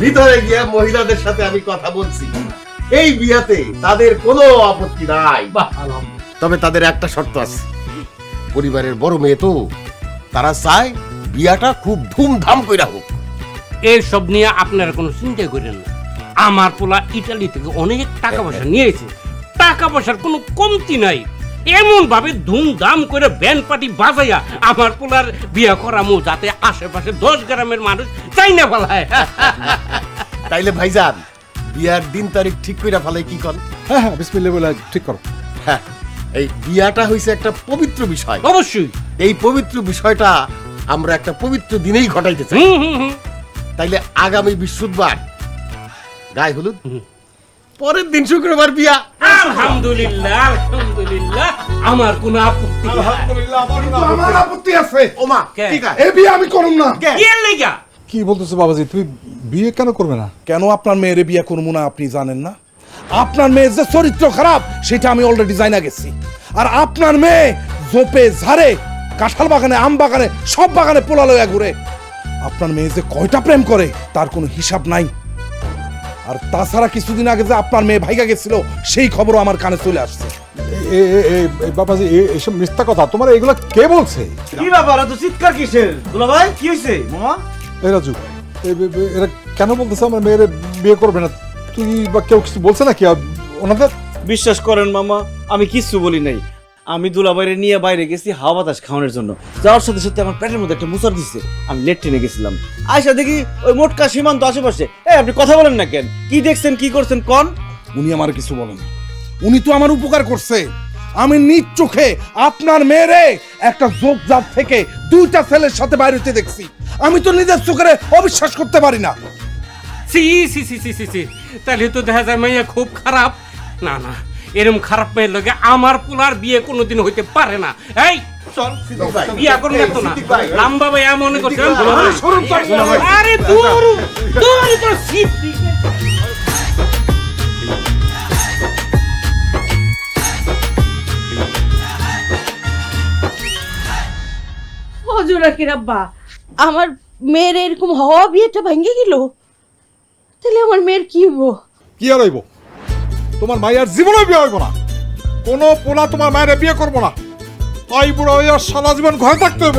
ভিতরে গিয়ে মহিলাদের সাথে আমি কথা বলছি, এই বিয়াতে তাদের কোনো আপত্তি নাই। তবে তাদের একটা শর্ত আছে, পরিবারের বড় মেয়ে তো, তারা চায় বিয়াটা খুব ধুমধাম করে হোক। এইসব নিয়ে আপনারা কোনো চিন্তা করেন না, আমার পোলা ইটালি থেকে অনেক টাকা পয়সা নিয়েছে, টাকা পয়সার কোনো কমতি নাই। এমন ভাবে ধুমধাম করে ব্যান্ড পার্টি বাজাইয়া আমার পোলার বিয়া করামু যাতে আশেপাশে 10 গ্রামের মানুষ চাই না ফেলায়। তাইলে ভাইজান বিয়ার দিন তারিখ ঠিক করে ফেলাই কি কর? হ্যাঁ হ্যাঁ, বিসমিল্লাহ বলে ঠিক করো। হ্যাঁ, এই বিয়াটা হইছে একটা পবিত্র বিষয়। অবশ্যই এই পবিত্র বিষয়টা আমরা একটা পবিত্র দিনেই ঘটাইতে চাই। তাইলে আগামী বৃহস্পতিবার গায়ে হলুদ, পরের দিন শুক্রবার বিয়া। আলহামদুলিল্লাহ আলহামদুলিল্লাহ, আমার কোনো আপত্তি নাই। আলহামদুলিল্লাহ, আমার আপত্তি আছে। ওমা ঠিক আছে, এই বিয়ে আমি করব না। কি লাগা? কি বলতেছো বাবাজি, তুমি বিয়ে কেন করবে না? কেন আপনার মেয়ের বিয়ে করবো না আপনি জানেন না? আপনার মেয়ের যে চরিত্র খারাপ সেটা আমি অলরেডি জানা গেছি। আর আপনার মেয়ে জোপে ঝাড়ে, কাঁঠাল বাগানে, আম বাগানে, সব বাগানে পোলা লইয়া ঘুরে। আপনার মেয়ে যে কয়টা প্রেম করে তার কোনো হিসাব নাই। আর তাছাড়া কিছুদিন আগে যে আপনার মেয়ে ভাইগা গেছিল সেই খবরও আমার কানে চলে আসছে। বাবাজি এসব মিথ্যা কথা, তোমার এগুলো কে বলছে? কি ব্যাপার এত চিৎকার কিসের? দুলা ভাই কি হয়েছে? মামা এই রাজু, এরা কেন বলতেছে আমার মেয়ের বিয়ে করবে না? তুই বা কেউ কিছু বলছে নাকি ওনাদের? বিশ্বাস করেন মামা, আমি কিচ্ছু বলি নাই। আমি দুলাভাইরে নিয়ে বাইরে গেছি হাওয়া বাতাস খাওয়ানোর জন্য। যাওয়ার সাথে সাথে আমার পেটের মধ্যে একটা মুসার দিচ্ছে। আমি লেট ট্রেনে গেছিলাম, আয়সা দেখি ওই মোটকা সীমান্ত আশেপাশে। আপনি কথা বলেন না কেন? কি দেখছেন, কি করছেন কন? উনি আমার কিছু বলেন, উনি তো আমার উপকার করছে। আমি নিজ চোখে আপনার মেয়েরে একটা জোপজাপ থেকে 2টা ছেলের সাথে বাইরে হতে দেখছি। আমি তো নিজের চোখে অবিশ্বাস করতে পারি না। C C C C C, তাহলে তো দেখা যায় মাইয়া খুব খারাপ। না না, এরকম খারাপ মেয়ের লগে আমার পোলার বিয়ে কোনোদিন হইতে পারে না। এই চল বিয়া করুন তো না, লাম্বা ভাই মনে করছেন? আরে দূর দূর তো সিট। হজুরা কি রাব্বা, আমার মেয়ের এরকম হওয়া বিয়েটা ভেঙে গেল, তাহলে আমার মেয়ের কি হইব? কি আর হইব? তোমার মায়ের জীবনে বিয়ে হইব না। কোনো পোলা তোমার মায়ের বিয়ে করবো না। তাই বুড়া হইয়া সারা জীবন ঘরে থাকতে হইব।